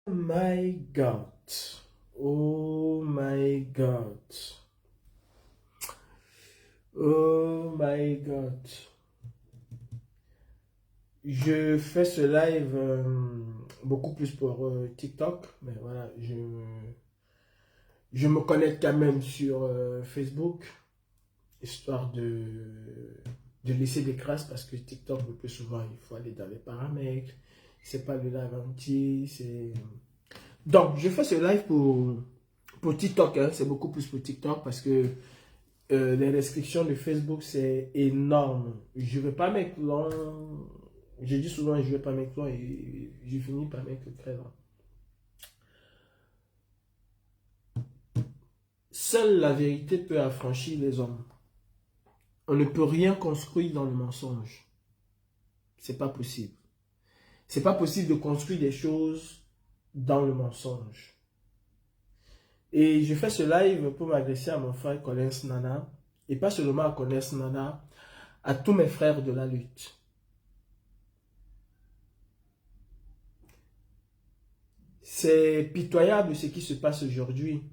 My God. Oh my God. Oh my God. Je fais ce live beaucoup plus pour TikTok, mais voilà, je me connecte quand même sur Facebook, histoire de laisser des traces parce que TikTok, le plus souvent, il faut aller dans les paramètres. C'est pas le live entier, c'est... Donc, je fais ce live pour TikTok, hein. C'est beaucoup plus pour TikTok parce que les restrictions de Facebook, c'est énorme. Je ne vais pas mettre long. Je dis souvent, je ne vais pas mettre long et je finis par mettre très long. Seule la vérité peut affranchir les hommes. On ne peut rien construire dans le mensonge. C'est pas possible. C'est pas possible de construire des choses dans le mensonge. Et je fais ce live pour m'adresser à mon frère Collins Nana. Et pas seulement à Collins Nana, à tous mes frères de la lutte. C'est pitoyable ce qui se passe aujourd'hui,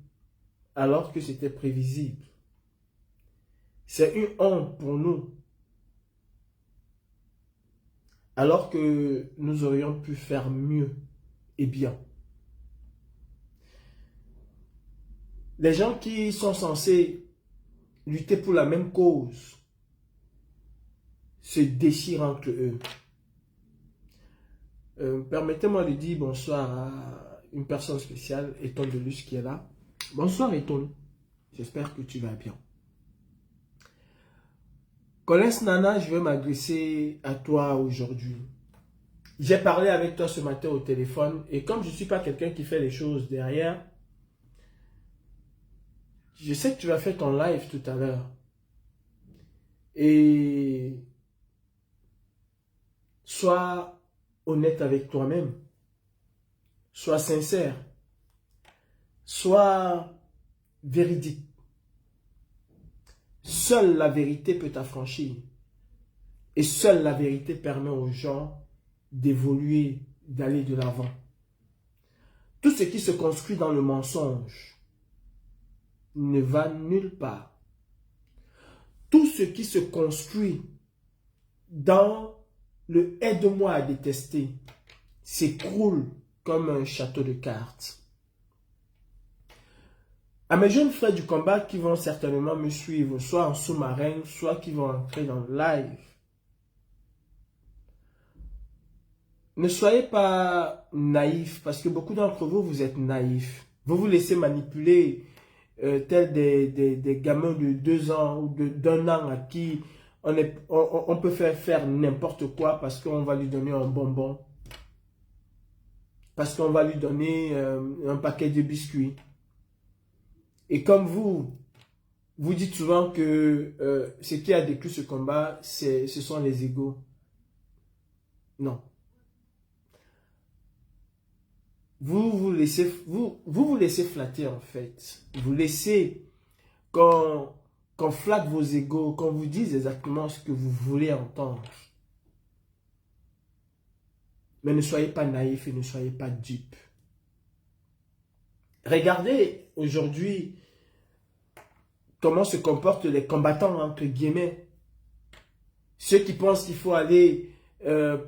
alors que c'était prévisible. C'est une honte pour nous, alors que nous aurions pu faire mieux et bien. Les gens qui sont censés lutter pour la même cause se déchirent entre eux. Permettez-moi de dire bonsoir à une personne spéciale, Eton Delus, qui est là. Bonsoir Eton, j'espère que tu vas bien. Collins Nana, je vais m'adresser à toi aujourd'hui. J'ai parlé avec toi ce matin au téléphone et comme je ne suis pas quelqu'un qui fait les choses derrière, je sais que tu vas faire ton live tout à l'heure. Et sois honnête avec toi-même. Sois sincère. Sois véridique. Seule la vérité peut t'affranchir. Et seule la vérité permet aux gens d'évoluer, d'aller de l'avant. Tout ce qui se construit dans le mensonge ne va nulle part. Tout ce qui se construit dans le aide-moi à détester s'écroule comme un château de cartes. À mes jeunes frères du combat qui vont certainement me suivre, soit en sous-marin, soit qui vont entrer dans le live, ne soyez pas naïfs, parce que beaucoup d'entre vous, vous êtes naïfs. Vous vous laissez manipuler tels des gamins de 2 ans ou d'1 an à qui on peut faire n'importe quoi parce qu'on va lui donner un bonbon, parce qu'on va lui donner un paquet de biscuits. Et comme vous dites souvent que ce qui a déclenché ce combat, ce sont les égos. Non. Vous vous laissez flatter en fait. Vous laissez qu'on flatte vos égos, qu'on vous dise exactement ce que vous voulez entendre. Mais ne soyez pas naïfs et ne soyez pas dupes. Regardez aujourd'hui comment se comportent les combattants, entre guillemets. Ceux qui pensent qu'il faut aller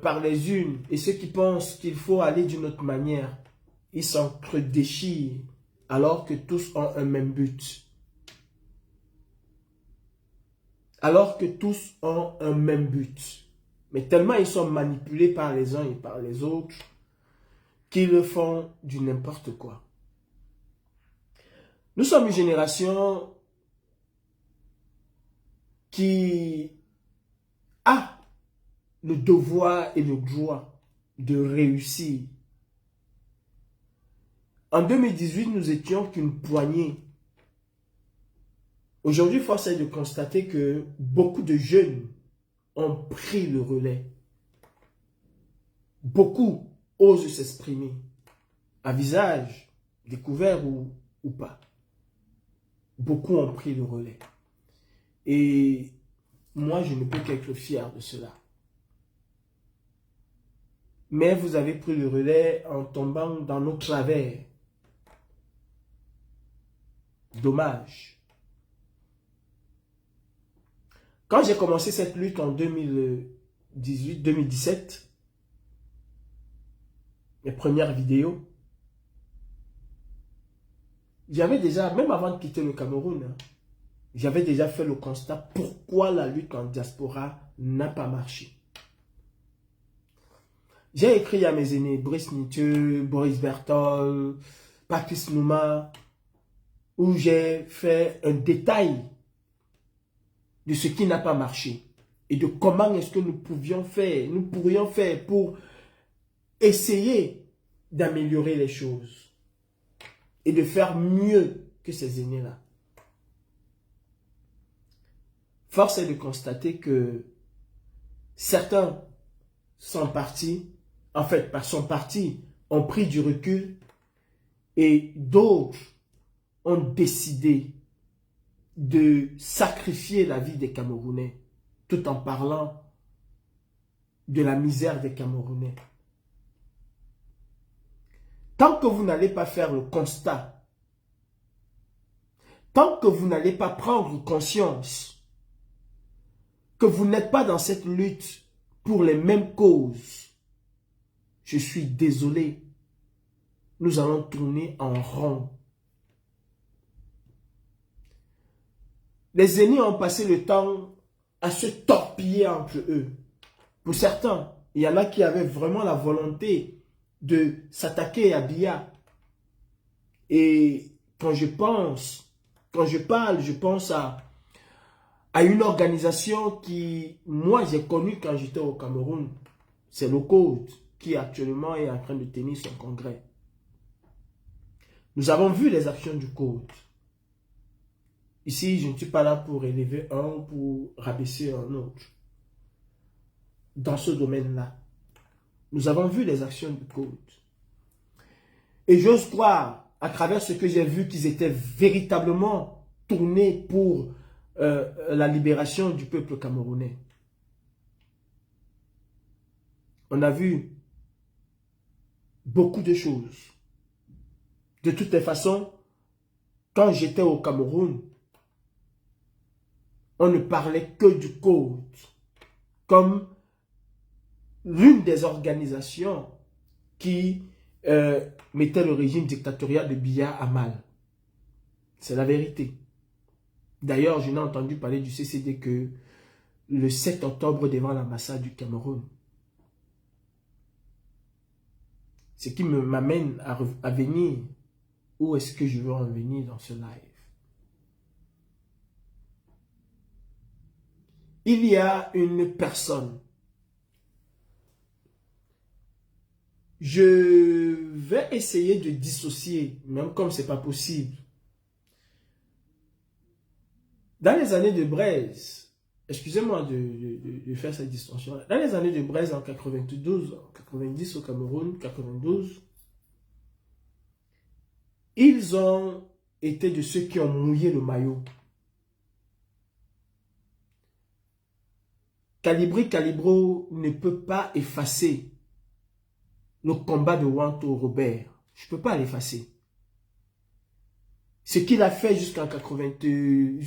par les unes et ceux qui pensent qu'il faut aller d'une autre manière. Ils s'entre-déchirent alors que tous ont un même but. Alors que tous ont un même but. Mais tellement ils sont manipulés par les uns et par les autres qu'ils le font du n'importe quoi. Nous sommes une génération qui a le devoir et le droit de réussir. En 2018, nous étions qu'une poignée. Aujourd'hui, force est de constater que beaucoup de jeunes ont pris le relais. Beaucoup osent s'exprimer, à visage découvert ou pas. Beaucoup ont pris le relais. Et moi, je ne peux qu'être fier de cela. Mais vous avez pris le relais en tombant dans nos travers. Dommage. Quand j'ai commencé cette lutte en 2018-2017, les premières vidéos, j'avais déjà, même avant de quitter le Cameroun, hein, j'avais déjà fait le constat pourquoi la lutte en diaspora n'a pas marché. J'ai écrit à mes aînés, Brice Nithieu, Boris Bertol, Patrice Nouma, où j'ai fait un détail de ce qui n'a pas marché et de comment est-ce que nous pourrions faire pour essayer d'améliorer les choses et de faire mieux que ces aînés-là. Force est de constater que certains sont partis, ont pris du recul et d'autres ont décidé de sacrifier la vie des Camerounais tout en parlant de la misère des Camerounais. Tant que vous n'allez pas faire le constat, tant que vous n'allez pas prendre conscience que vous n'êtes pas dans cette lutte pour les mêmes causes, je suis désolé, nous allons tourner en rond. Les aînés ont passé le temps à se torpiller entre eux. Pour certains, il y en a qui avaient vraiment la volonté de s'attaquer à Biya. Et quand je parle, je pense à une organisation qui, moi, j'ai connue quand j'étais au Cameroun. C'est le Code qui actuellement est en train de tenir son congrès. Nous avons vu les actions du Code. Ici, je ne suis pas là pour élever un, pour rabaisser un autre. Dans ce domaine-là, nous avons vu les actions du Code. Et j'ose croire, à travers ce que j'ai vu, qu'ils étaient véritablement tournés pour la libération du peuple camerounais. On a vu beaucoup de choses. De toutes les façons, quand j'étais au Cameroun, on ne parlait que du Code comme l'une des organisations qui mettait le régime dictatorial de Biya à mal. C'est la vérité. D'ailleurs, je n'ai entendu parler du CCD que le 7 octobre devant l'ambassade du Cameroun. Ce qui m'amène à venir. Où est-ce que je veux en venir dans ce live? Il y a une personne. Je vais essayer de dissocier, même comme ce n'est pas possible. Dans les années de Braise, excusez-moi de faire cette distinction. Dans les années de Braise en 92, en 90 au Cameroun, 92, ils ont été de ceux qui ont mouillé le maillot. Calibro ne peut pas effacer le combat de Wanto Robert. Je ne peux pas l'effacer. Ce qu'il a fait jusqu'en 82,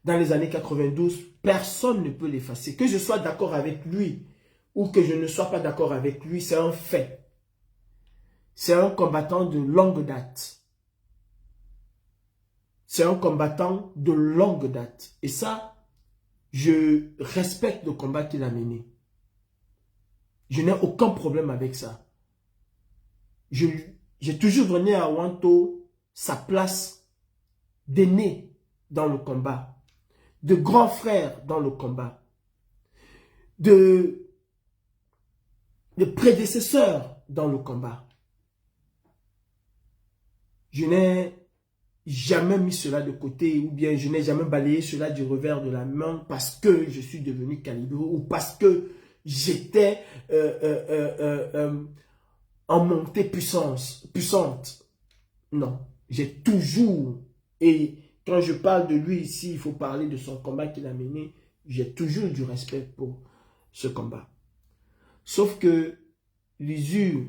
dans les années 92, personne ne peut l'effacer. Que je sois d'accord avec lui ou que je ne sois pas d'accord avec lui, c'est un fait. C'est un combattant de longue date. C'est un combattant de longue date. Et ça, je respecte le combat qu'il a mené. Je n'ai aucun problème avec ça. J'ai toujours donné à Wanto sa place d'aîné dans le combat, de grand frère dans le combat, de prédécesseur dans le combat. Je n'ai jamais mis cela de côté ou bien je n'ai jamais balayé cela du revers de la main parce que je suis devenu Calibro ou parce que j'étais en montée puissante. Non, j'ai toujours, et quand je parle de lui ici, il faut parler de son combat qu'il a mené, j'ai toujours du respect pour ce combat. Sauf que l'usure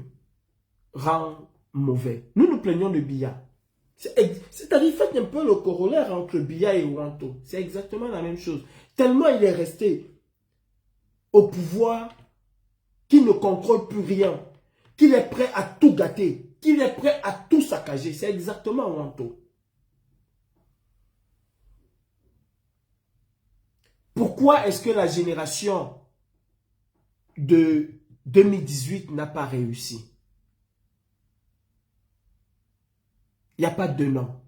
rend mauvais. Nous nous plaignons de Biya. C'est-à-dire, faites un peu le corollaire entre Biya et Wanto. C'est exactement la même chose. Tellement il est resté au pouvoir qu'il ne contrôle plus rien, qu'il est prêt à tout gâter, qu'il est prêt à tout saccager. C'est exactement Wanto. Pourquoi est-ce que la génération de 2018 n'a pas réussi? Il n'y a pas de nom.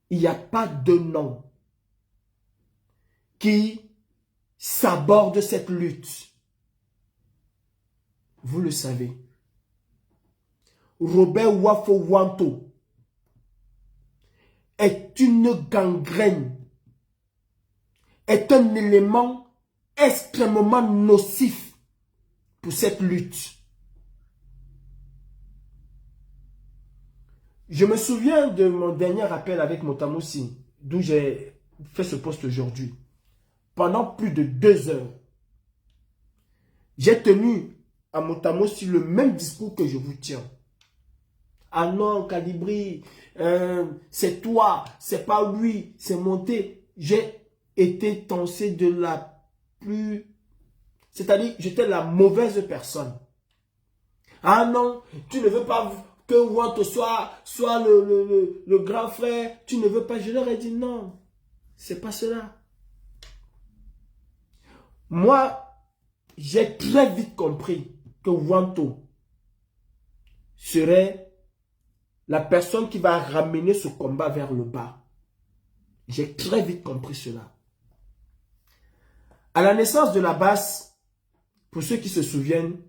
Il n'y a pas de nom qui s'aborde cette lutte. Vous le savez. Robert Wafo Wanto est une gangrène, est un élément extrêmement nocif pour cette lutte. Je me souviens de mon dernier appel avec Motamoussi, d'où j'ai fait ce post aujourd'hui. Pendant plus de 2 heures, j'ai tenu à Motamoussi le même discours que je vous tiens. Ah non, Kalibri, c'est toi, c'est pas lui, c'est monté. J'ai été tensé de la plus... C'est-à-dire, j'étais la mauvaise personne. Ah non, tu ne veux pas que Wanto soit le grand frère. Tu ne veux pas. Je leur ai dit non, c'est pas cela. Moi, j'ai très vite compris que Wanto serait la personne qui va ramener ce combat vers le bas. J'ai très vite compris cela. À la naissance de la basse, pour ceux qui se souviennent,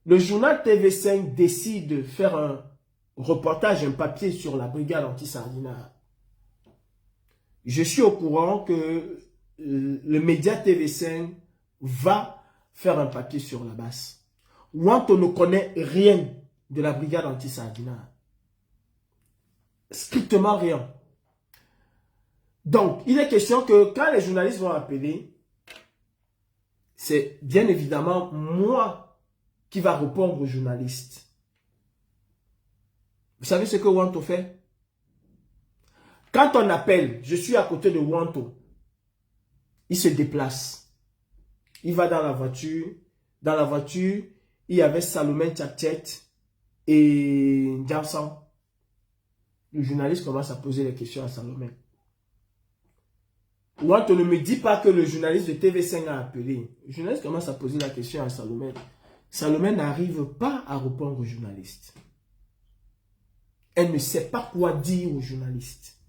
le journal TV5 décide de faire un reportage, un papier sur la brigade anti-Sardinat. Je suis au courant que le média TV5 va faire un papier sur la basse. Wanto ne connaît rien de la brigade anti-Sardinat. Strictement rien. Donc, il est question que quand les journalistes vont appeler, c'est bien évidemment moi qui va répondre aux journalistes. Vous savez ce que Wanto fait? Quand on appelle, je suis à côté de Wanto, il se déplace. Il va dans la voiture. Dans la voiture, il y avait Salomé Tchatchet et Djansan. Le journaliste commence à poser des questions à Salomé. Wanto ne me dit pas que le journaliste de TV5 a appelé. Le journaliste commence à poser la question à Salomé. Salomé n'arrive pas à répondre aux journalistes. Elle ne sait pas quoi dire aux journalistes.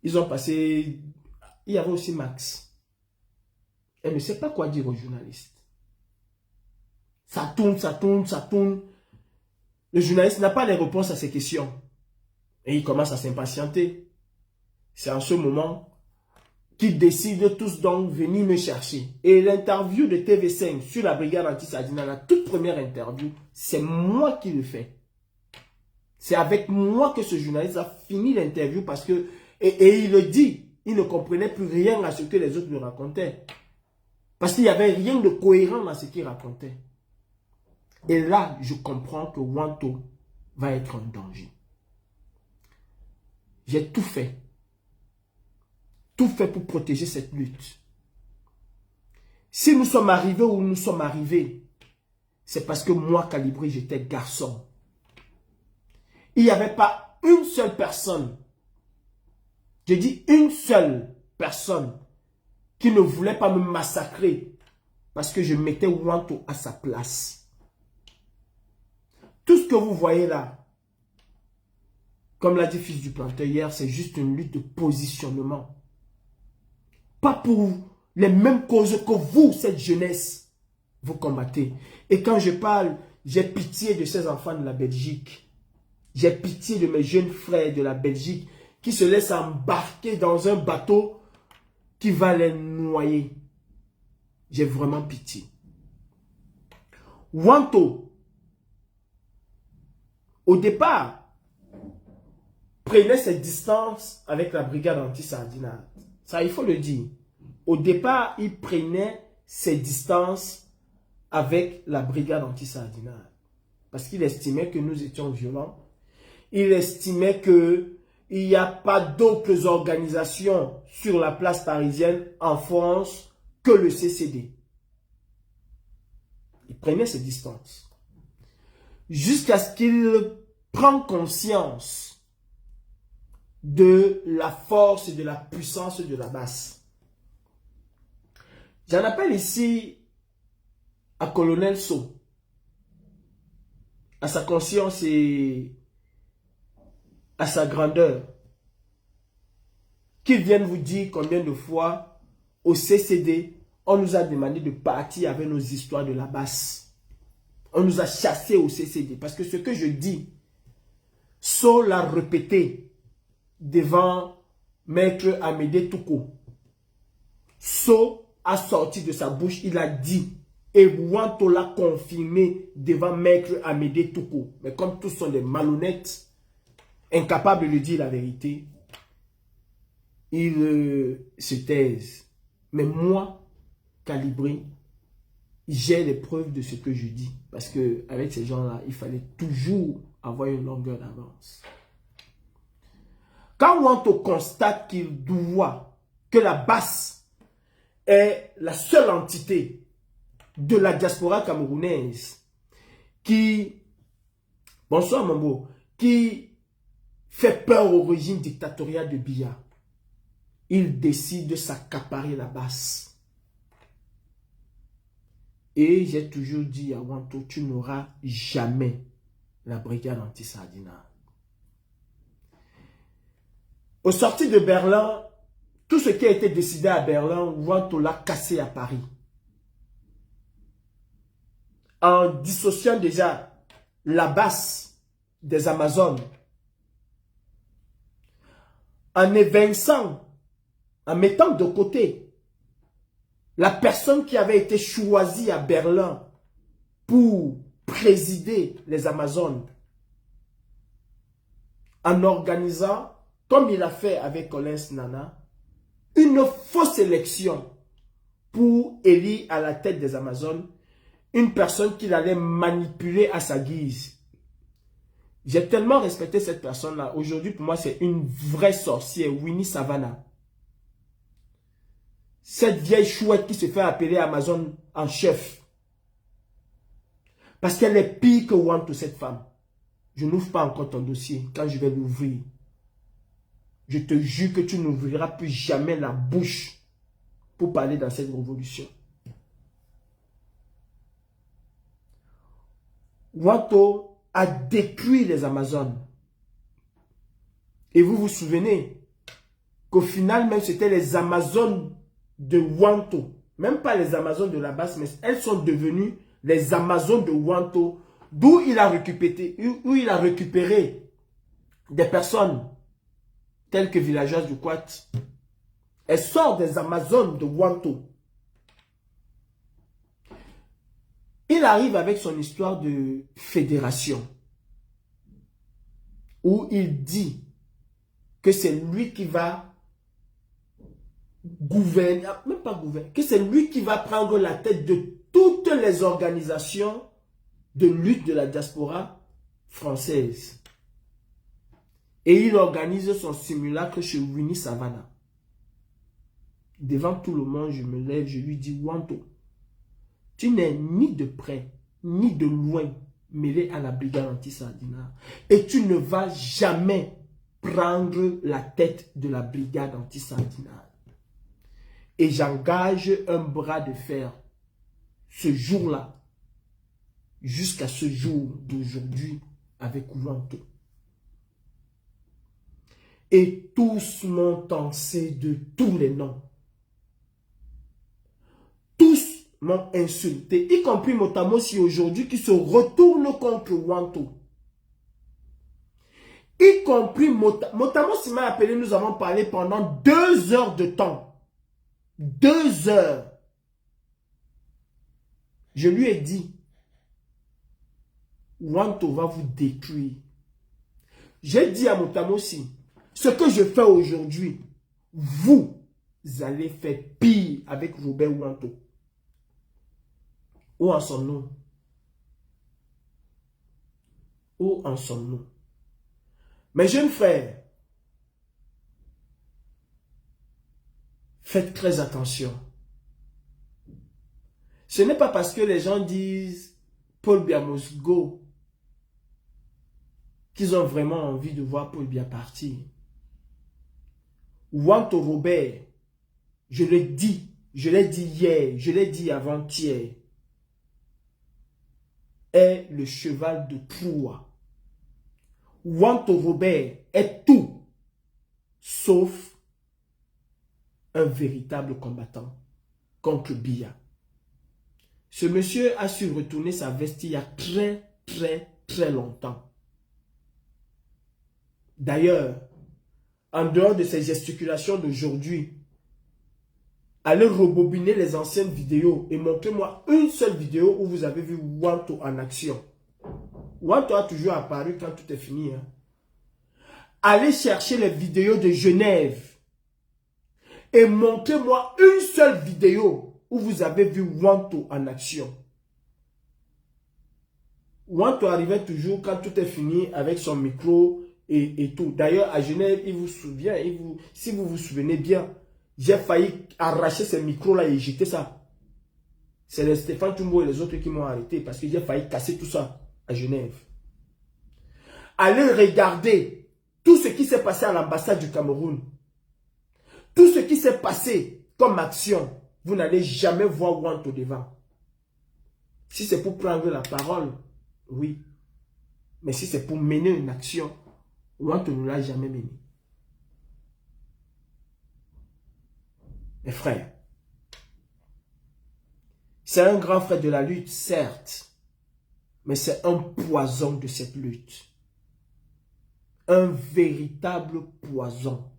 Ils ont passé... Il y avait aussi Max. Elle ne sait pas quoi dire aux journalistes. Ça tourne, ça tourne, ça tourne. Le journaliste n'a pas les réponses à ces questions. Et il commence à s'impatienter. C'est en ce moment qu'ils décident tous donc venir me chercher. Et l'interview de TV5 sur la brigade anti-Sardinat, la toute première interview, c'est moi qui le fais. C'est avec moi que ce journaliste a fini l'interview parce que, et il le dit, il ne comprenait plus rien à ce que les autres lui racontaient. Parce qu'il n'y avait rien de cohérent dans ce qu'il racontait. Et là, je comprends que Wanto va être un danger. J'ai tout fait. Tout fait pour protéger cette lutte. Si nous sommes arrivés où nous sommes arrivés, c'est parce que moi, Kalibri, j'étais garçon. Il n'y avait pas une seule personne, je dis une seule personne, qui ne voulait pas me massacrer parce que je mettais Wanto à sa place. Tout ce que vous voyez là, comme l'a dit Fils du Planteur hier, c'est juste une lutte de positionnement. Pas pour les mêmes causes que vous, cette jeunesse, vous combattez. Et quand je parle, j'ai pitié de ces enfants de la Belgique. J'ai pitié de mes jeunes frères de la Belgique qui se laissent embarquer dans un bateau qui va les noyer. J'ai vraiment pitié. Wanto, au départ, prenait ses distances avec la brigade anti-Sardinat. Ça, il faut le dire. Au départ, il prenait ses distances avec la brigade anti-Sardinal. Parce qu'il estimait que nous étions violents. Il estimait qu'il n'y a pas d'autres organisations sur la place parisienne en France que le CCD. Il prenait ses distances. Jusqu'à ce qu'il prenne conscience de la force et de la puissance de la basse. J'en appelle ici à Colonel So, à sa conscience et à sa grandeur, qu'ils viennent vous dire combien de fois au CCD, on nous a demandé de partir avec nos histoires de la basse. On nous a chassés au CCD. Parce que ce que je dis, So l'a répété devant Maître Amédée Touko. So a sorti de sa bouche, il a dit, et Wanto l'a confirmé devant Maître Amédée Touko. Mais comme tous sont des malhonnêtes, incapables de dire la vérité, ils se taisent. Mais moi, Calibré, j'ai les preuves de ce que je dis. Parce qu'avec ces gens-là, il fallait toujours avoir une longueur d'avance. Quand Wanto constate qu'il voit que la basse est la seule entité de la diaspora camerounaise qui, bonsoir Mambo, qui fait peur au régime dictatorial de Biya, il décide de s'accaparer la basse. Et j'ai toujours dit à Wanto, tu n'auras jamais la brigade anti-Sardinal. Au sorti de Berlin, tout ce qui a été décidé à Berlin, Wanto l'a cassé à Paris. En dissociant déjà la basse des Amazones, en évinçant, en mettant de côté la personne qui avait été choisie à Berlin pour présider les Amazones, en organisant, comme il a fait avec Collins Nana, une fausse élection pour élire à la tête des Amazones une personne qu'il allait manipuler à sa guise. J'ai tellement respecté cette personne-là. Aujourd'hui, pour moi, c'est une vraie sorcière, Winnie Savannah. Cette vieille chouette qui se fait appeler Amazon en chef. Parce qu'elle est pire que Wanto, cette femme. Je n'ouvre pas encore ton dossier. Quand je vais l'ouvrir, je te jure que tu n'ouvriras plus jamais la bouche pour parler dans cette révolution. Wanto a détruit les Amazones. Et vous vous souvenez qu'au final, même c'était les Amazones de Wanto, même pas les Amazones de la basse, mais elles sont devenues les Amazones de Wanto, d'où il a récupéré des personnes telles que villageoises du Quat. Elles sortent des Amazones de Wanto. Il arrive avec son histoire de fédération, où il dit que c'est lui qui va gouverner, même pas gouverner, que c'est lui qui va prendre la tête de toutes les organisations de lutte de la diaspora française. Et il organise son simulacre chez Winnie Savannah. Devant tout le monde, je me lève, je lui dis, Wanto, tu n'es ni de près, ni de loin mêlé à la brigade anti-Sardinal. Et tu ne vas jamais prendre la tête de la brigade anti-Sardinal. Et j'engage un bras de fer ce jour-là, jusqu'à ce jour d'aujourd'hui, avec Wanto. Et tous m'ont tancé de tous les noms. Tous m'ont insulté, y compris Motamossi aujourd'hui qui se retourne contre Wanto. Y compris Motamossi m'a appelé, nous avons parlé pendant 2 heures de temps. 2 heures. Je lui ai dit, Wanto va vous détruire. J'ai dit à Motamossi, ce que je fais aujourd'hui, vous allez faire pire avec Robert Wanto. Où en sommes-nous? Où en sommes-nous? Mes jeunes frères, faites très attention. Ce n'est pas parce que les gens disent Paul Biya must go qu'ils ont vraiment envie de voir Paul Biya partir. Wanto Robert, je l'ai dit hier, je l'ai dit avant-hier, est le cheval de Troie. Wanto Robert est tout, sauf un véritable combattant contre Biya. Ce monsieur a su retourner sa veste il y a très longtemps. D'ailleurs, en dehors de ces gesticulations d'aujourd'hui, allez rebobiner les anciennes vidéos et montrez-moi une seule vidéo où vous avez vu Wanto en action. Wanto a toujours apparu quand tout est fini. Hein. Allez chercher les vidéos de Genève et montrez-moi une seule vidéo où vous avez vu Wanto en action. Wanto arrivait toujours quand tout est fini avec son micro et tout. D'ailleurs, à Genève, il vous souvient, si vous vous souvenez bien, j'ai failli arracher ce micro-là et jeter ça. C'est les Stéphane Toumbo et les autres qui m'ont arrêté parce que j'ai failli casser tout ça à Genève. Allez regarder tout ce qui s'est passé à l'ambassade du Cameroun. Tout ce qui s'est passé comme action. Vous n'allez jamais voir Wanto devant. Si c'est pour prendre la parole, oui. Mais si c'est pour mener une action, Wanto ne l'a jamais mené. Mes frères, c'est un grand frère de la lutte, certes. Mais c'est un poison de cette lutte. Un véritable poison.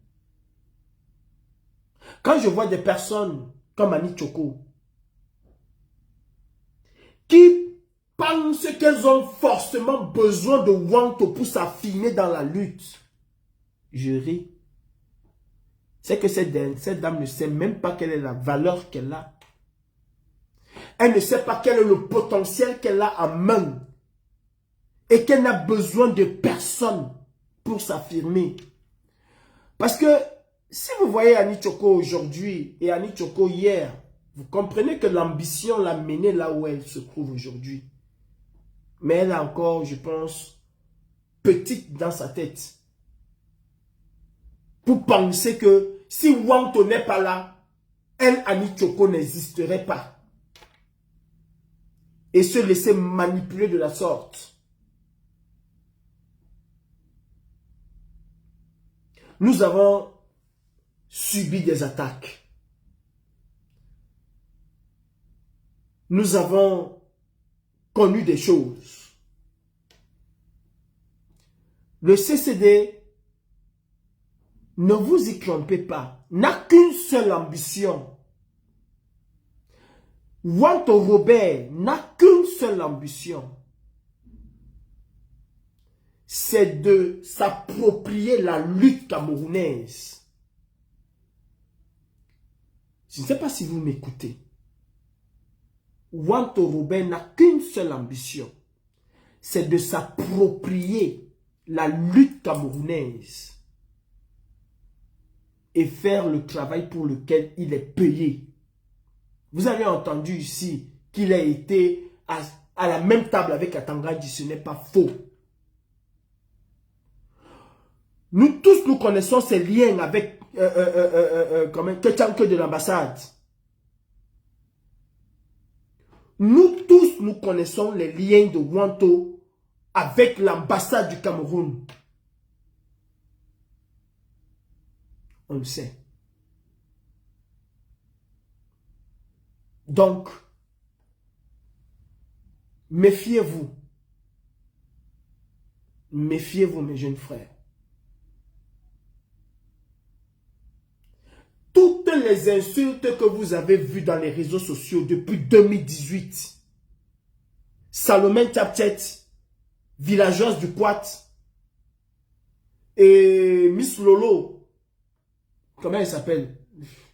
Quand je vois des personnes comme Annie Tchoko, qui pensent qu'elles ont forcément besoin de Wanto pour s'affiner dans la lutte, je ris. C'est que cette dame ne sait même pas quelle est la valeur qu'elle a. Elle ne sait pas quel est le potentiel qu'elle a en main. Et qu'elle n'a besoin de personne pour s'affirmer. Parce que si vous voyez Annie Tchoko aujourd'hui et Annie Tchoko hier, vous comprenez que l'ambition l'a menée là où elle se trouve aujourd'hui. Mais elle est encore, je pense, petite dans sa tête. Pour penser que si Wanto n'est pas là, elle, Annie Tchoko, n'existerait pas. Et se laisser manipuler de la sorte. Nous avons subi des attaques. Nous avons connu des choses. Le CCD, ne vous y trompez pas, n'a qu'une seule ambition. Wanto Robert n'a qu'une seule ambition. C'est de s'approprier la lutte camerounaise. Je ne sais pas si vous m'écoutez. Wanto Robert n'a qu'une seule ambition. C'est de s'approprier la lutte camerounaise et faire le travail pour lequel il est payé. Vous avez entendu ici qu'il a été à la même table avec Atangadji, ce n'est pas faux. Nous tous, nous connaissons ces liens avec Ketchanke de l'ambassade. Nous tous, nous connaissons les liens de Wanto avec l'ambassade du Cameroun. On le sait. Donc, méfiez-vous. Méfiez-vous, mes jeunes frères. Toutes les insultes que vous avez vues dans les réseaux sociaux depuis 2018, Salomé Tchapchet, villageoise du Poit, et Miss Lolo, comment elle s'appelle?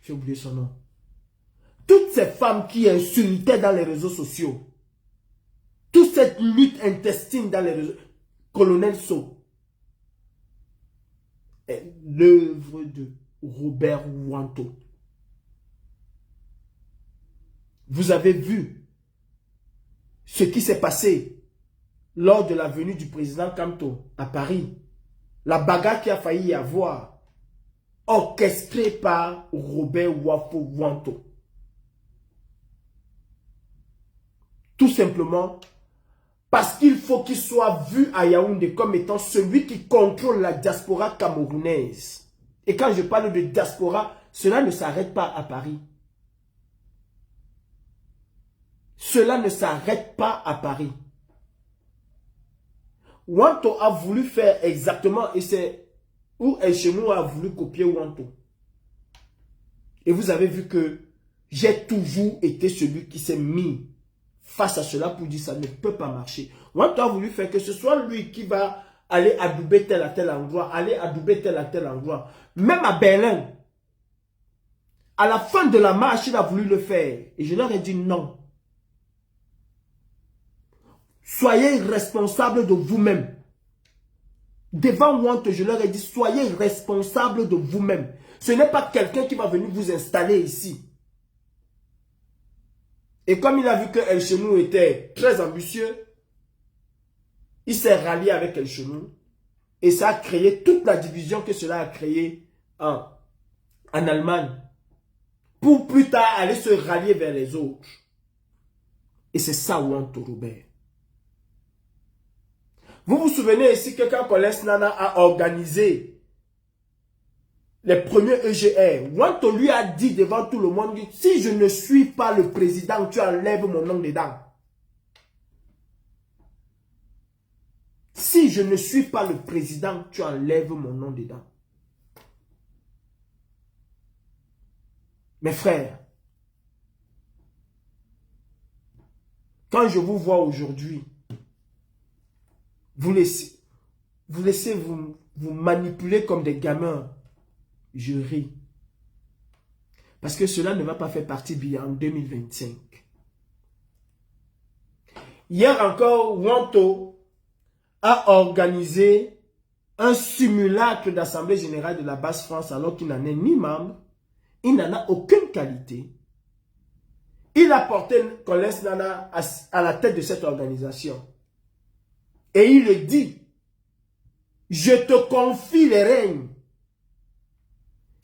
J'ai oublié son nom. Toutes ces femmes qui insultaient dans les réseaux sociaux, Toute cette lutte intestine dans les réseaux, Colonel So, est l'œuvre de Robert Wanto. Vous avez vu ce qui s'est passé lors de la venue du président Kamto à Paris. La bagarre qui a failli y avoir, orchestrée par Robert Wanto. Tout simplement parce qu'il faut qu'il soit vu à Yaoundé comme étant celui qui contrôle la diaspora camerounaise. Et quand je parle de diaspora, cela ne s'arrête pas à Paris. Cela ne s'arrête pas à Paris. Wanto a voulu faire exactement, et c'est où Elchenou a voulu copier Wanto. Et vous avez vu que j'ai toujours été celui qui s'est mis face à cela pour dire ça ne peut pas marcher. Wanto a voulu faire que ce soit lui qui va aller adouber tel à tel endroit, aller adouber tel à tel endroit. Même à Berlin, à la fin de la marche, il a voulu le faire. Et je leur ai dit non. Soyez responsables de vous-même. Devant Wanto, je leur ai dit, soyez responsables de vous-même. Ce n'est pas quelqu'un qui va venir vous installer ici. Et comme il a vu que Elchenou était très ambitieux, il s'est rallié avec Elchenou. Et ça a créé toute la division que cela a créé en Allemagne. Pour plus tard aller se rallier vers les autres. Et c'est ça Wanto Robert. Vous vous souvenez ici que quand Collins Nana a organisé les premiers EGR, Wanto lui a dit devant tout le monde, si je ne suis pas le président, tu enlèves mon nom dedans. Si je ne suis pas le président, tu enlèves mon nom dedans. Mes frères, quand je vous vois aujourd'hui, vous laissez vous manipuler comme des gamins. Je ris. Parce que cela ne va pas faire partie bien en 2025. Hier encore, Wanto a organisé un simulacre d'Assemblée Générale de la Basse-France alors qu'il n'en est ni membre, il n'en a aucune qualité. Il a porté Collins Nana à la tête de cette organisation. Et il le dit, je te confie les règnes.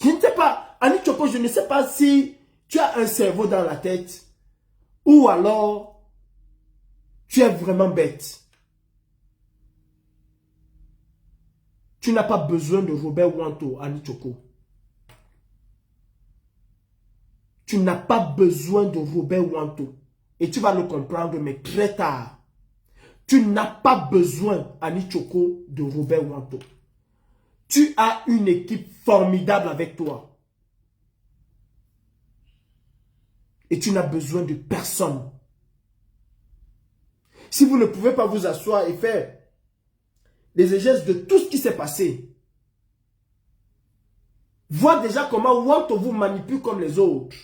Je ne sais pas, Annie Tchoko, je ne sais pas si tu as un cerveau dans la tête ou alors tu es vraiment bête. Tu n'as pas besoin de Robert Wanto, Annie Tchoko. Tu n'as pas besoin de Robert Wanto. Et tu vas le comprendre, mais très tard. Tu n'as pas besoin, Annie Tchoko, de Robert Wanto. Tu as une équipe formidable avec toi. Et tu n'as besoin de personne. Si vous ne pouvez pas vous asseoir et faire les exégèses de tout ce qui s'est passé, voir déjà comment Wanto vous manipule comme les autres.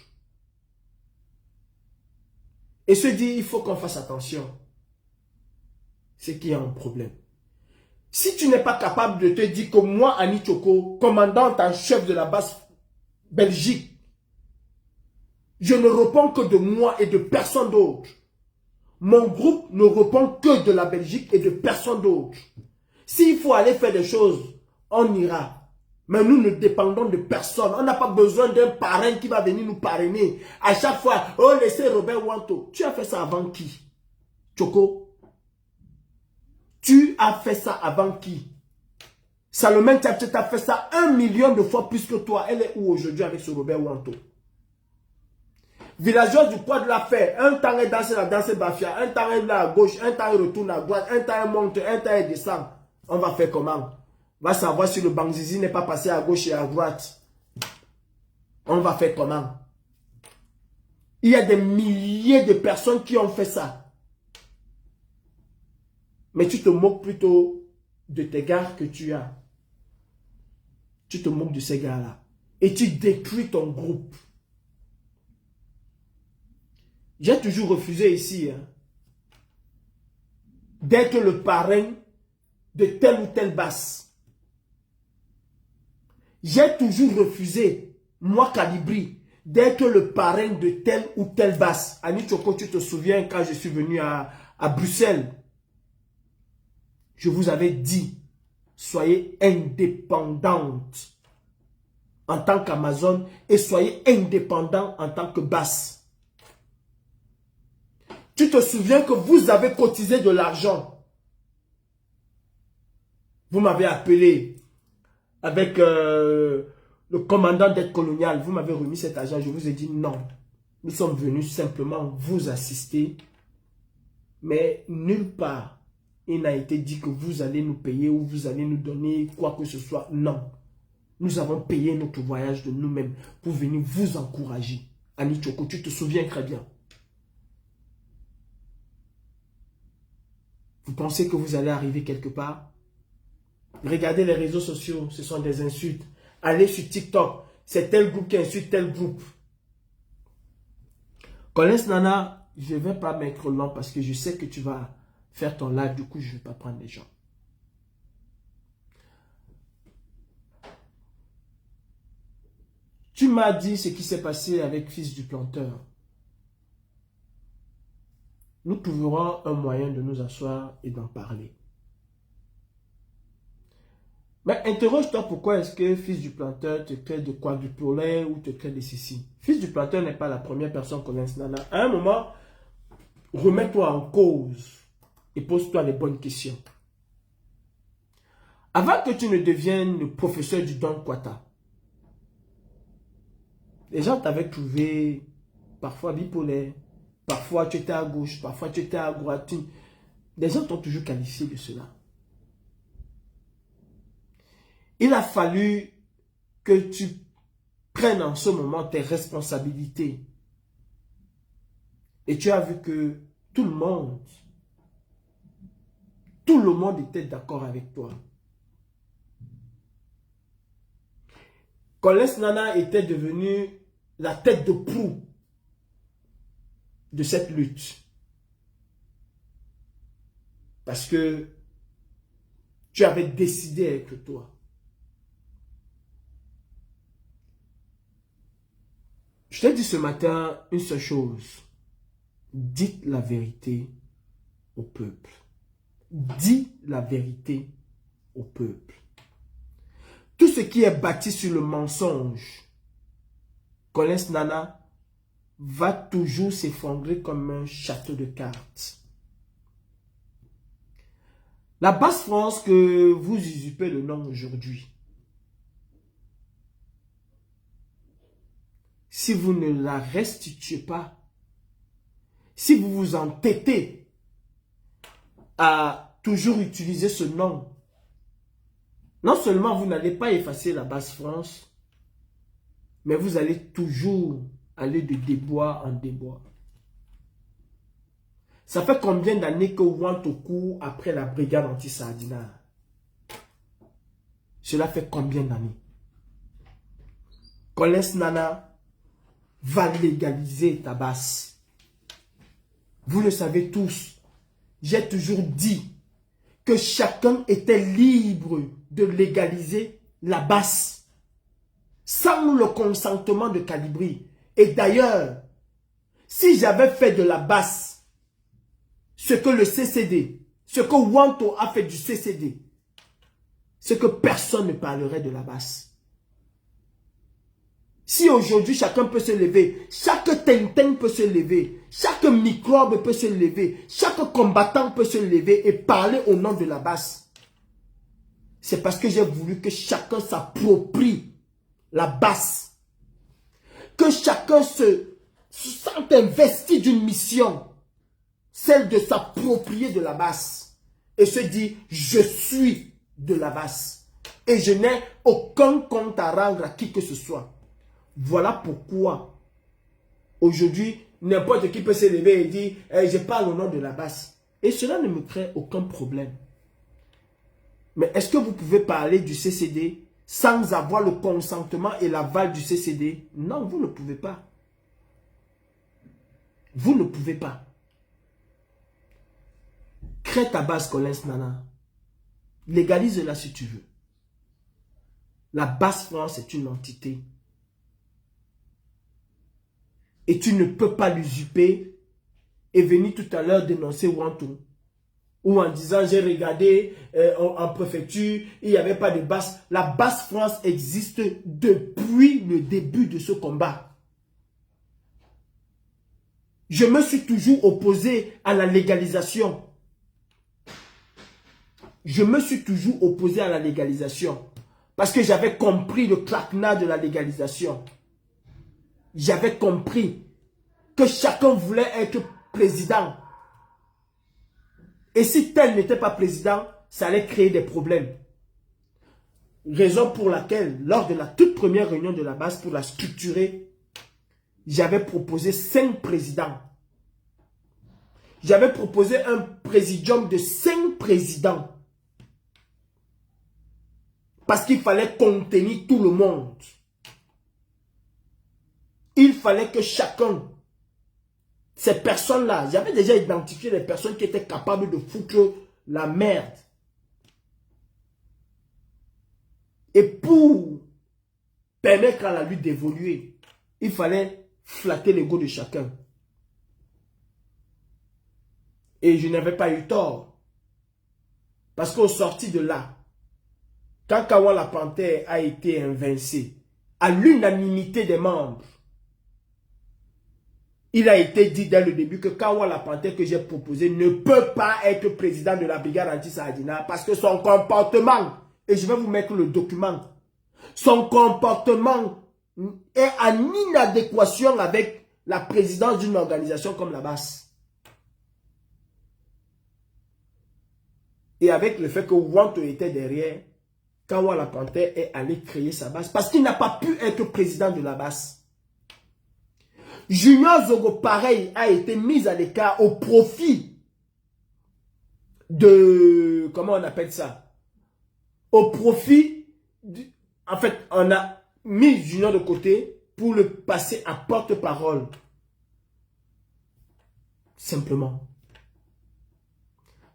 Et se dit, il faut qu'on fasse attention. C'est qu'il y a un problème. Si tu n'es pas capable de te dire que moi, Annie Tchoko, commandante en chef de la base Belgique, je ne réponds que de moi et de personne d'autre. Mon groupe ne répond que de la Belgique et de personne d'autre. S'il faut aller faire des choses, on ira. Mais nous ne dépendons de personne. On n'a pas besoin d'un parrain qui va venir nous parrainer. À chaque fois, oh, laissez Robert Wanto. Tu as fait ça avant qui? Tchoko? Tu as fait ça avant qui? Salomé Tchatchet a fait ça 1 million de fois plus que toi. Elle est où aujourd'hui avec ce Robert Wanto? Villageois du poids de la fête. Un temps elle danse la danse Bafia. Un temps elle est à gauche. Un temps elle retourne à droite. Un temps elle monte. Un temps elle descend. On va faire comment? On va savoir si le Bangzizi n'est pas passé à gauche et à droite. On va faire comment? Il y a des milliers de personnes qui ont fait ça. Mais tu te moques plutôt de tes gars que tu as. Tu te moques de ces gars-là. Et tu détruis ton groupe. J'ai toujours refusé ici. Hein. d'être le parrain de telle ou telle basse. J'ai toujours refusé, moi Kalibri, d'être le parrain de telle ou telle basse. Annie Tchoko, tu te souviens quand je suis venu à Bruxelles, je vous avais dit, soyez indépendante en tant qu'Amazon et soyez indépendant en tant que basse. Tu te souviens que vous avez cotisé de l'argent. Vous m'avez appelé avec le commandant d'aide coloniale. Vous m'avez remis cet argent. Je vous ai dit non. Nous sommes venus simplement vous assister. Mais nulle part, il n'a été dit que vous allez nous payer ou vous allez nous donner quoi que ce soit. Non. Nous avons payé notre voyage de nous-mêmes pour venir vous encourager. Annie Tchoko, tu te souviens très bien. Vous pensez que vous allez arriver quelque part? Regardez les réseaux sociaux, ce sont des insultes. Allez sur TikTok, c'est tel groupe qui insulte tel groupe. Collins Nana, je ne vais pas mettre long parce que je sais que tu vas faire ton live, du coup je ne vais pas prendre les gens. Tu m'as dit ce qui s'est passé avec Fils du Planteur. Nous trouverons un moyen de nous asseoir et d'en parler. Mais interroge-toi pourquoi est-ce que Fils du Planteur te crée de quadrupolaire ou te crée de ceci. Fils du Planteur n'est pas la première personne qu'on lance Nana. À un moment, remets-toi en cause et pose-toi les bonnes questions. Avant que tu ne deviennes le professeur du Don Kwata, les gens t'avaient trouvé parfois bipolaire, parfois tu étais à gauche, parfois tu étais à droite. Les gens t'ont toujours qualifié de cela. Il a fallu que tu prennes en ce moment tes responsabilités. Et tu as vu que tout le monde était d'accord avec toi. Collins Nana était devenu la tête de proue de cette lutte. Parce que tu avais décidé avec toi. Je t'ai dit ce matin une seule chose. Dites la vérité au peuple. Dis la vérité au peuple. Tout ce qui est bâti sur le mensonge, Collins Nana, va toujours s'effondrer comme un château de cartes. La basse France que vous usurpez le nom aujourd'hui, si vous ne la restituez pas, si vous vous entêtez à toujours utiliser ce nom, non seulement vous n'allez pas effacer la basse France, mais vous allez toujours aller de débois en débois. Ça fait combien d'années que Wanto court après la brigade anti-Sardinat? Cela fait combien d'années? Collins Nana va légaliser ta basse. Vous le savez tous. J'ai toujours dit que chacun était libre de légaliser la basse sans le consentement de Kalibri. Et d'ailleurs, si j'avais fait de la basse ce que le CCD, ce que Wanto a fait du CCD, c'est que personne ne parlerait de la basse. Si aujourd'hui chacun peut se lever, chaque tintin peut se lever, chaque microbe peut se lever, chaque combattant peut se lever et parler au nom de la basse, c'est parce que j'ai voulu que chacun s'approprie la basse. Que chacun se sente investi d'une mission, celle de s'approprier de la basse et se dit je suis de la basse et je n'ai aucun compte à rendre à qui que ce soit. Voilà pourquoi aujourd'hui n'importe qui peut se lever et dire je parle au nom de la basse et cela ne me crée aucun problème. Mais est-ce que vous pouvez parler du CCD sans avoir le consentement et l'aval du CCD? Non, vous ne pouvez pas. Vous ne pouvez pas. Crée ta base Collins Nana. Légalise-la si tu veux. La base France est une entité. Et tu ne peux pas l'usurper et venir tout à l'heure dénoncer Wantou. Ou en disant, j'ai regardé en préfecture, il n'y avait pas de base. La base France existe depuis le début de ce combat. Je me suis toujours opposé à la légalisation. Je me suis toujours opposé à la légalisation. Parce que j'avais compris le claquenard de la légalisation. J'avais compris que chacun voulait être président. Et si tel n'était pas président, ça allait créer des problèmes. Raison pour laquelle, lors de la toute première réunion de la base, pour la structurer, j'avais proposé 5 présidents. J'avais proposé un présidium de 5 présidents. Parce qu'il fallait contenir tout le monde. Il fallait que chacun, ces personnes-là, j'avais déjà identifié les personnes qui étaient capables de foutre la merde. Et pour permettre à la lutte d'évoluer, il fallait flatter l'ego de chacun. Et je n'avais pas eu tort. Parce qu'au sorti de là, quand Kawa la Panthère a été invincé, à l'unanimité des membres, il a été dit dès le début que Kawa la Panthère que j'ai proposé ne peut pas être président de la brigade anti-Sardina parce que son comportement, et je vais vous mettre le document, son comportement est en inadéquation avec la présidence d'une organisation comme la BAS. Et avec le fait que Wanto était derrière, Kawa la Panthère est allé créer sa base parce qu'il n'a pas pu être président de la base. Junior Zogo, pareil, a été mis à l'écart au profit de... Comment on appelle ça? Au profit... En fait, on a mis Junior de côté pour le passer à porte-parole. Simplement.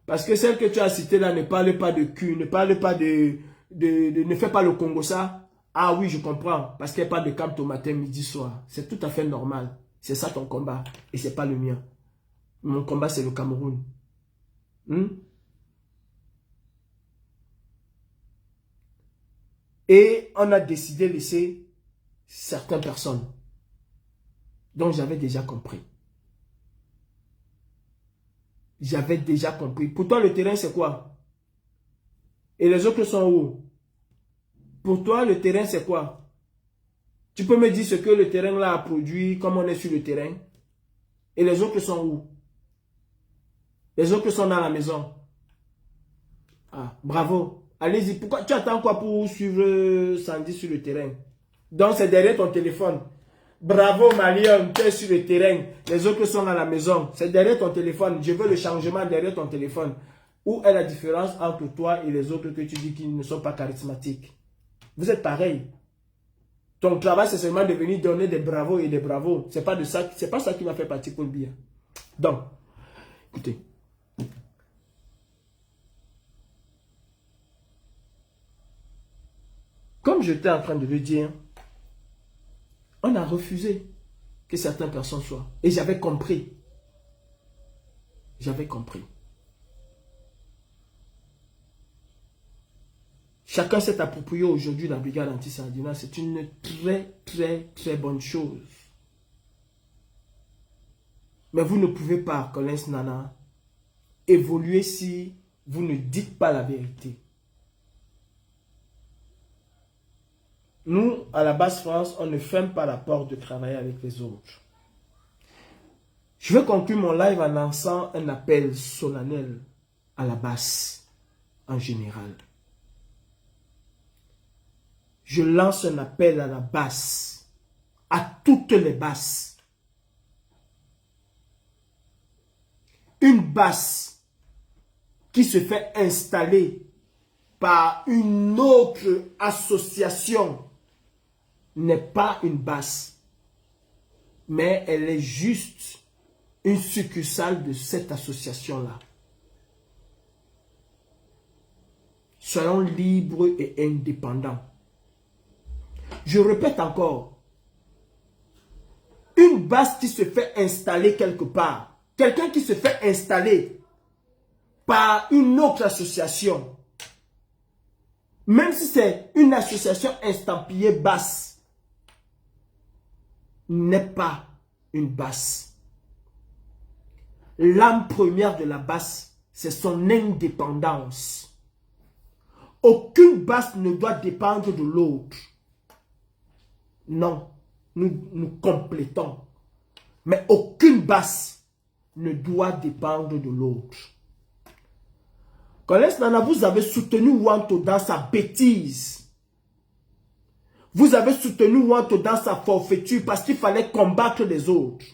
Parce que celle que tu as citée là ne parle pas de cul, ne parle pas ne fait pas le Congo ça. Ah oui, je comprends. Parce qu'elle parle de camp au matin, midi, soir. C'est tout à fait normal. C'est ça ton combat. Et ce n'est pas le mien. Mon combat, c'est le Cameroun. Et on a décidé de laisser certaines personnes. Donc j'avais déjà compris. J'avais déjà compris. Pour toi, le terrain, c'est quoi? Et les autres sont où? Pour toi, le terrain, c'est quoi? Tu peux me dire ce que le terrain là a produit, comme on est sur le terrain? Et les autres sont où? Les autres sont dans la maison. Ah, bravo. Allez-y. Pourquoi tu attends quoi pour suivre Sandy sur le terrain? Donc, c'est derrière ton téléphone. Bravo, Marion, tu es sur le terrain. Les autres sont à la maison. C'est derrière ton téléphone. Je veux le changement derrière ton téléphone. Où est la différence entre toi et les autres que tu dis qu'ils ne sont pas charismatiques? Vous êtes pareil. Ton travail, c'est seulement de venir donner des bravos et des bravos. C'est pas ça qui m'a fait partir pour le bien. Donc, écoutez. Comme j'étais en train de le dire, on a refusé que certaines personnes soient. Et j'avais compris. J'avais compris. Chacun s'est approprié aujourd'hui la brigade anti-Sardina. C'est une très, très, très bonne chose. Mais vous ne pouvez pas, Collins Nana, évoluer si vous ne dites pas la vérité. Nous, à la base France, on ne ferme pas la porte de travailler avec les autres. Je vais conclure mon live en lançant un appel solennel à la base en général. Je lance un appel à la base, à toutes les bases. Une base qui se fait installer par une autre association n'est pas une base, mais elle est juste une succursale de cette association-là. Soyons libres et indépendants. Je répète encore. Une base qui se fait installer quelque part. Quelqu'un qui se fait installer par une autre association. Même si c'est une association estampillée basse. N'est pas une basse. L'âme première de la basse, c'est son indépendance. Aucune basse ne doit dépendre de l'autre. Non, nous complétons. Mais aucune basse ne doit dépendre de l'autre. Collègue Nana, vous avez soutenu Wanto dans sa bêtise. Vous avez soutenu Wanto dans sa forfaiture parce qu'il fallait combattre les autres.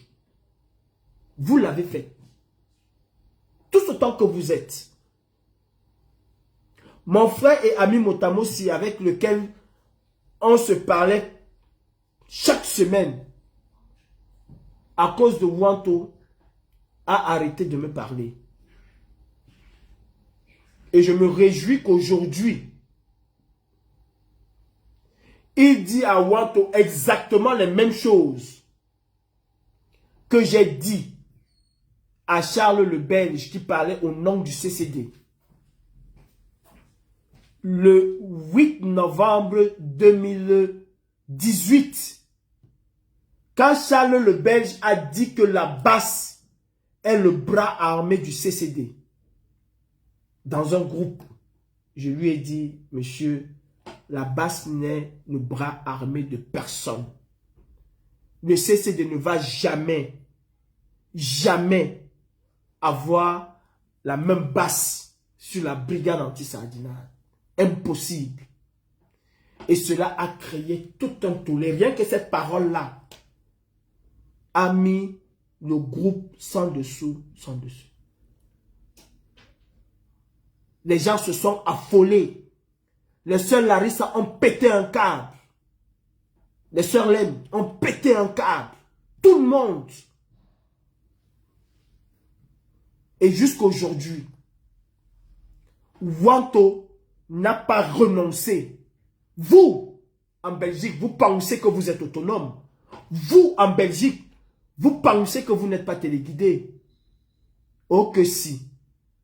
Vous l'avez fait. Tout ce temps que vous êtes. Mon frère et ami Motamossi, avec lequel on se parlait chaque semaine, à cause de Wanto, a arrêté de me parler. Et je me réjouis qu'aujourd'hui, il dit à Wanto exactement les mêmes choses que j'ai dit à Charles le Belge qui parlait au nom du CCD. Le 8 novembre 2018, quand Charles le Belge a dit que la basse est le bras armé du CCD, dans un groupe, je lui ai dit, monsieur, la basse n'est le bras armé de personne. Le CCD ne va jamais, jamais avoir la même basse sur la brigade anti-sardinale. Impossible. Et cela a créé tout un tollé. Rien que cette parole-là a mis le groupe sans dessous, sans dessus. Les gens se sont affolés. Les sœurs Larissa ont pété un câble. Les sœurs Lem ont pété un câble. Tout le monde. Et jusqu'aujourd'hui, Wanto n'a pas renoncé. Vous, en Belgique, vous pensez que vous êtes autonome. Vous, en Belgique, vous pensez que vous n'êtes pas téléguidé. Oh que si.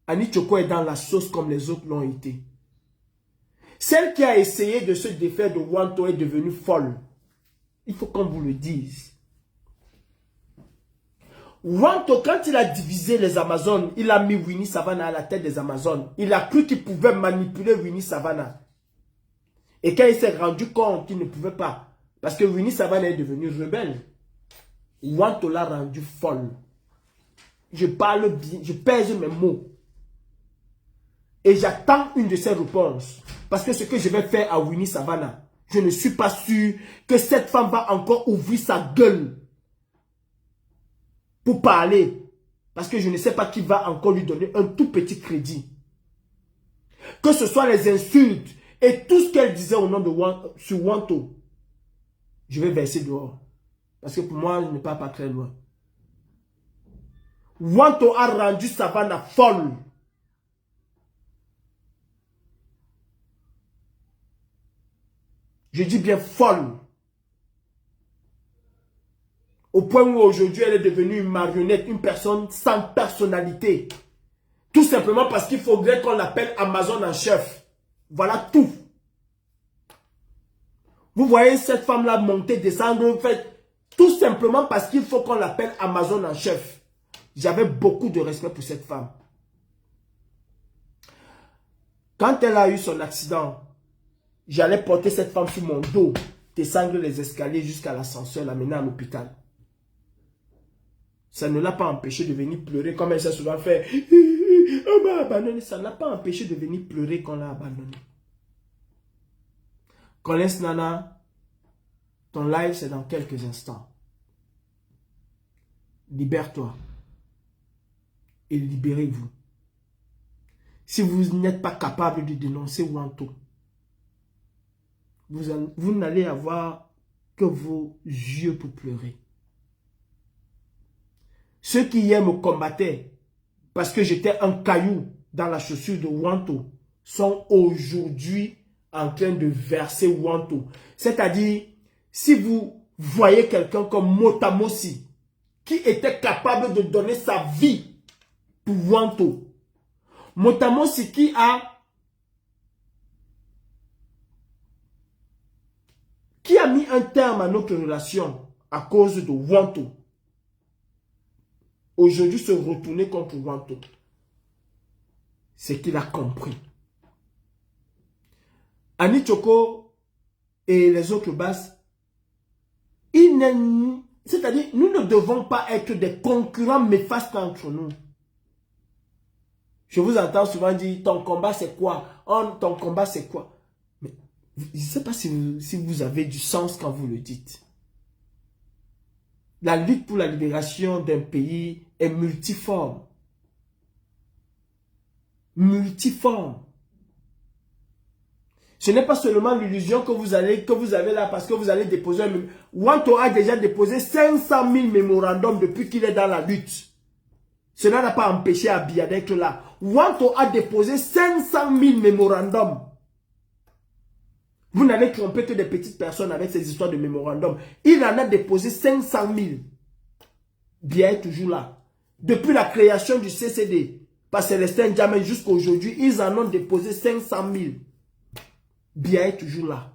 Annie Tchoko est dans la sauce comme les autres l'ont été. Celle qui a essayé de se défaire de Wanto est devenue folle. Il faut qu'on vous le dise. Wanto, quand il a divisé les Amazones, il a mis Winnie Savannah à la tête des Amazones. Il a cru qu'il pouvait manipuler Winnie Savannah. Et quand il s'est rendu compte qu'il ne pouvait pas, parce que Winnie Savannah est devenue rebelle, Wanto l'a rendue folle. Je parle bien, je pèse mes mots. Et j'attends une de ses réponses. Parce que ce que je vais faire à Winnie Savannah, je ne suis pas sûr que cette femme va encore ouvrir sa gueule pour parler. Parce que je ne sais pas qui va encore lui donner un tout petit crédit. Que ce soit les insultes et tout ce qu'elle disait au nom de sur Wanto, je vais verser dehors. Parce que pour moi, je ne pars pas très loin. Wanto a rendu Savannah folle. Je dis bien folle. Au point où aujourd'hui elle est devenue une marionnette, une personne sans personnalité. Tout simplement parce qu'il faudrait qu'on l'appelle Amazon en chef. Voilà tout. Vous voyez cette femme-là monter, descendre, en fait, tout simplement parce qu'il faut qu'on l'appelle Amazon en chef. J'avais beaucoup de respect pour cette femme. Quand elle a eu son accident, j'allais porter cette femme sur mon dos, descendre les escaliers jusqu'à l'ascenseur, l'amener à l'hôpital. Ça ne l'a pas empêché de venir pleurer comme elle s'est souvent fait. On m'a abandonné. Ça ne l'a pas empêché de venir pleurer quand on l'a abandonné. Collins Nana, ton live c'est dans quelques instants. Libère-toi. Et libérez-vous. Si vous n'êtes pas capable de dénoncer Wanto, vous n'allez avoir que vos yeux pour pleurer. Ceux qui hier me combattaient parce que j'étais un caillou dans la chaussure de Wanto sont aujourd'hui en train de verser Wanto. C'est-à-dire, si vous voyez quelqu'un comme Motamosi, qui était capable de donner sa vie pour Wanto, Motamosi qui a mis un terme à notre relation à cause de Wanto, aujourd'hui se retourner contre Wanto, c'est qu'il a compris. Annie Tchoko et les autres basses, c'est-à-dire, nous ne devons pas être des concurrents néfastes entre nous. Je vous entends souvent dire, ton combat c'est quoi? Oh, ton combat c'est quoi? Mais je ne sais pas si vous avez du sens quand vous le dites. La lutte pour la libération d'un pays est multiforme. Multiforme. Ce n'est pas seulement l'illusion que vous avez là parce que vous allez déposer un... Wanto a déjà déposé 500 000 mémorandums depuis qu'il est dans la lutte. Cela n'a pas empêché Abiya d'être là. Wanto a déposé 500 000 mémorandums. Vous n'allez tromper que des petites personnes avec ces histoires de mémorandums. Il en a déposé 500 000. Biya est toujours là. Depuis la création du CCD, par Célestin Djamé jusqu'à aujourd'hui, ils en ont déposé 500 000. Biya est toujours là.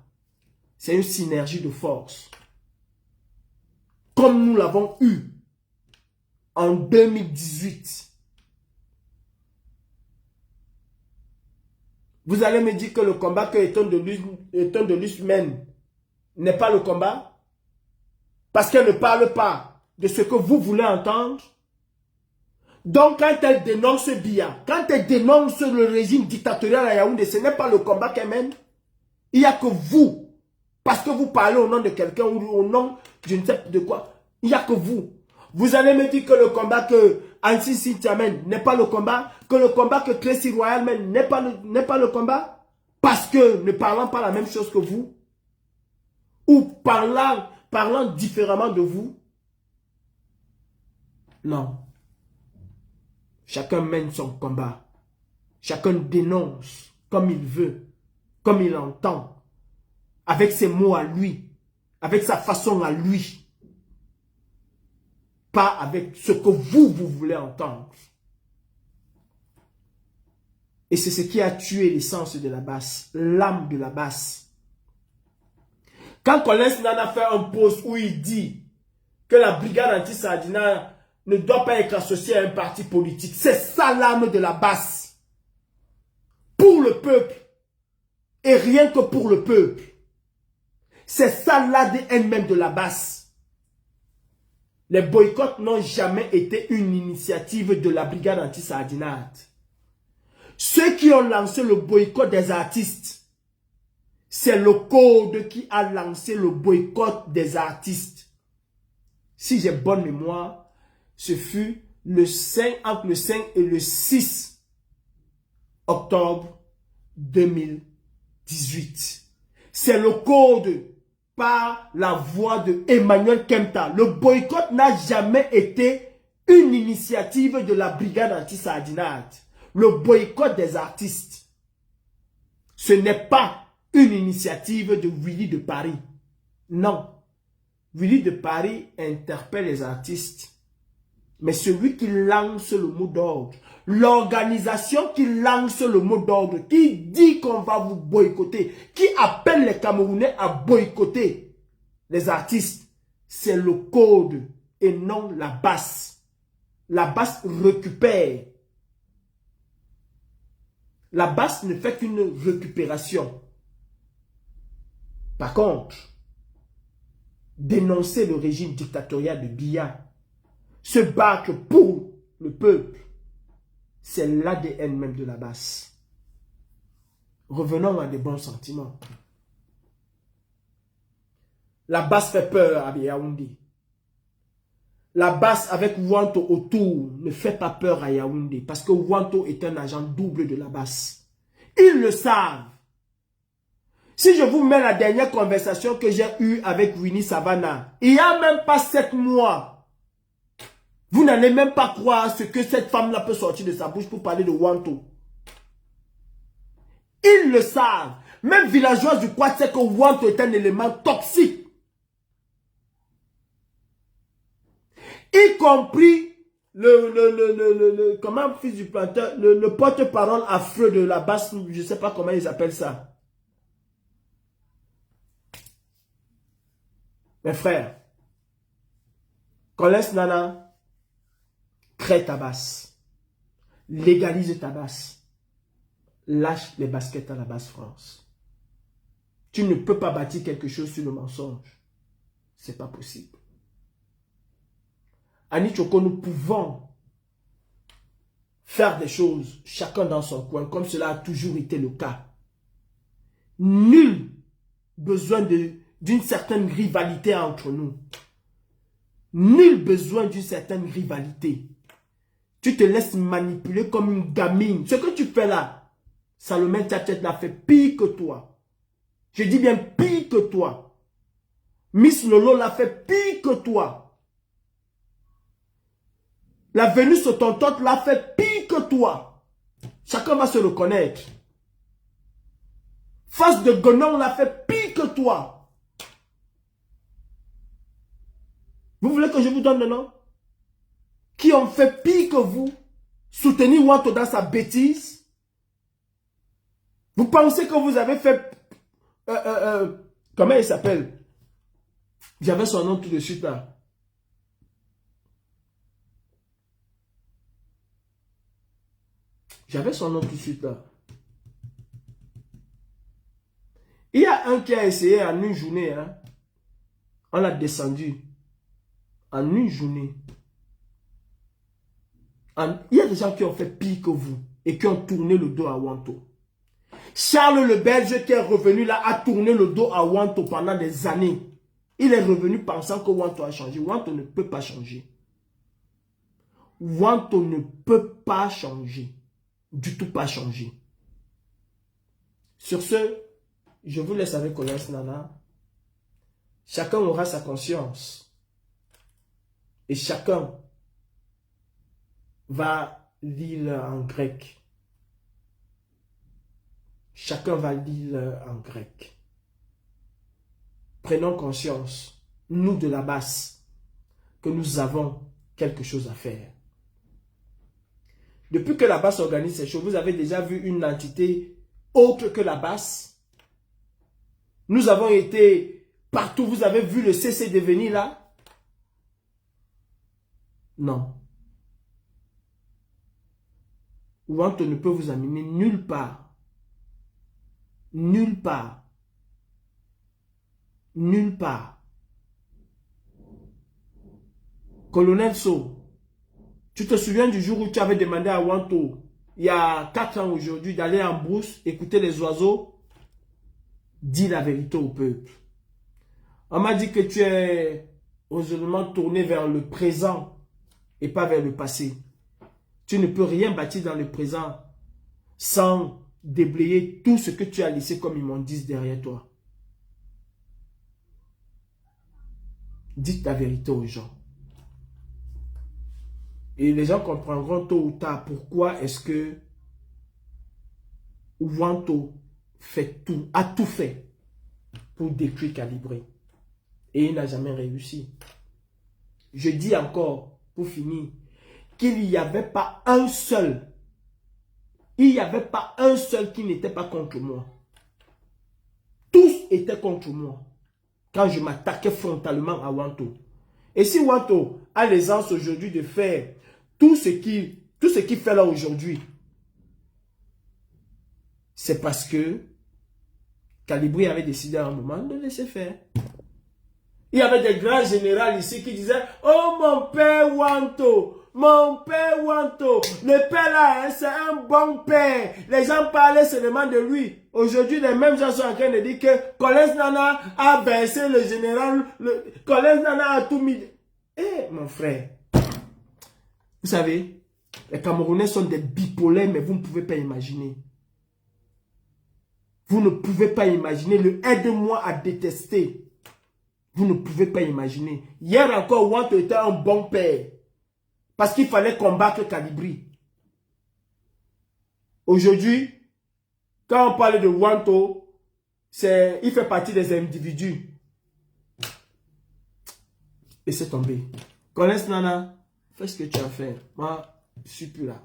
C'est une synergie de force. Comme nous l'avons eu en 2018. Vous allez me dire que le combat que Eton de Luz mène n'est pas le combat? Parce qu'elle ne parle pas de ce que vous voulez entendre. Donc quand elle dénonce Biya, quand elle dénonce le régime dictatorial à Yaoundé, ce n'est pas le combat qu'elle mène. Il n'y a que vous, parce que vous parlez au nom de quelqu'un ou au nom je ne sais de quoi. Il n'y a que vous. Vous allez me dire que le combat que Ansi Sintia mène n'est pas le combat, que le combat que Tracy Royal mène n'est pas le combat, parce que ne parlant pas la même chose que vous, ou parlant différemment de vous. Non. Chacun mène son combat. Chacun dénonce comme il veut, comme il entend, avec ses mots à lui, avec sa façon à lui. Pas avec ce que vous voulez entendre. Et c'est ce qui a tué l'essence de la basse, l'âme de la basse. Quand Collins Nana fait un post où il dit que la brigade anti-Sardina ne doit pas être associée à un parti politique, c'est ça l'âme de la basse. Pour le peuple. Et rien que pour le peuple. C'est ça l'ADN même de la basse. Les boycotts n'ont jamais été une initiative de la brigade anti-sardinate. Ceux qui ont lancé le boycott des artistes, c'est le code qui a lancé le boycott des artistes. Si j'ai bonne mémoire, ce fut entre le 5 et le 6 octobre 2018. C'est le code par la voix de Emmanuel Kempta. Le boycott n'a jamais été une initiative de la brigade anti-sardinate. Le boycott des artistes, ce n'est pas une initiative de Willy de Paris. Non. Willy de Paris interpelle les artistes. Mais celui qui lance le mot d'ordre, l'organisation qui lance le mot d'ordre, qui dit qu'on va vous boycotter, qui appelle les Camerounais à boycotter les artistes, c'est le code et non la basse. La basse récupère. La basse ne fait qu'une récupération. Par contre, dénoncer le régime dictatorial de Biya, se battre pour le peuple, c'est l'ADN même de la basse. Revenons à des bons sentiments. La basse fait peur à Yaoundé. La basse avec Wanto autour ne fait pas peur à Yaoundé parce que Wanto est un agent double de la basse. Ils le savent. Si je vous mets la dernière conversation que j'ai eue avec Winnie Savannah, il n'y a même pas 7 mois, vous n'allez même pas croire ce que cette femme-là peut sortir de sa bouche pour parler de Wanto. Ils le savent. Même villageois du Quad sait que Wanto est un élément toxique. Y compris comment fils du planteur, le porte-parole affreux de la basse, je ne sais pas comment ils appellent ça. Mes frères, Collins Nana, crée ta basse. Légalise ta basse. Lâche les baskets à la basse France. Tu ne peux pas bâtir quelque chose sur le mensonge. C'est pas possible. Annie Choko, nous pouvons faire des choses, chacun dans son coin, comme cela a toujours été le cas. Nul besoin d'une certaine rivalité entre nous. Nul besoin d'une certaine rivalité. Tu te laisses manipuler comme une gamine. Ce que tu fais là, Salomé Tchatchet l'a fait pire que toi. Je dis bien pire que toi. Miss Lolo l'a fait pire que toi. La Vénus Autontote l'a fait pire que toi. Chacun va se reconnaître. Face de Gonon l'a fait pire que toi. Vous voulez que je vous donne le nom? Qui ont fait pire que vous? Soutenir Wanto dans sa bêtise? Vous pensez que vous avez fait... comment il s'appelle? J'avais son nom tout de suite là. J'avais son nom tout de suite là. Il y a un qui a essayé en une journée. Hein. On l'a descendu. En une journée. Il y a des gens qui ont fait pire que vous. Et qui ont tourné le dos à Wanto. Charles le Belge qui est revenu là a tourné le dos à Wanto pendant des années. Il est revenu pensant que Wanto a changé. Wanto ne peut pas changer. Wanto ne peut pas changer. Du tout pas changer. Sur ce, je vous laisse avec Collins Nana. Chacun aura sa conscience. Et chacun va lire en grec. Chacun va lire en grec. Prenons conscience, nous de la basse, que nous avons quelque chose à faire. Depuis que la basse organise ces choses, vous avez déjà vu une entité autre que la basse. Nous avons été partout. Vous avez vu le CC devenir là? Non. Wanto ne peut vous amener nulle part. Nulle part. Nulle part. Colonel So, tu te souviens du jour où tu avais demandé à Wanto, il y a 4 ans aujourd'hui, d'aller en brousse, écouter les oiseaux? Dis la vérité au peuple. On m'a dit que tu es heureusement tourné vers le présent et pas vers le passé. Tu ne peux rien bâtir dans le présent sans déblayer tout ce que tu as laissé comme immondice derrière toi. Dites la vérité aux gens. Et les gens comprendront tôt ou tard pourquoi est-ce que Wanto a tout fait pour détruire Calibré. Et il n'a jamais réussi. Je dis encore, pour finir, qu'il n'y avait pas un seul. Il n'y avait pas un seul qui n'était pas contre moi. Tous étaient contre moi. Quand je m'attaquais frontalement à Wanto. Et si Wanto a l'aisance aujourd'hui de faire tout ce qu'il fait là aujourd'hui, c'est parce que Calibré avait décidé à un moment de laisser faire. Il y avait des grands généraux ici qui disaient « Oh mon père Wanto, mon père Wanto, le père là, hein, c'est un bon père. » Les gens parlaient seulement de lui. Aujourd'hui, les mêmes gens sont en train de dire que Collins Nana a versé le général, Collins Nana a tout mis. Eh mon frère, vous savez, les Camerounais sont des bipolaires, mais vous ne pouvez pas imaginer. Vous ne pouvez pas imaginer le aide-moi à détester. Vous ne pouvez pas imaginer. Hier encore, Wanto était un bon père. Parce qu'il fallait combattre Calibré. Aujourd'hui, Quand on parle de Wanto, il fait partie des individus. Et c'est tombé. Connaisse Nana, fais ce que tu as fait. Moi, je suis plus là.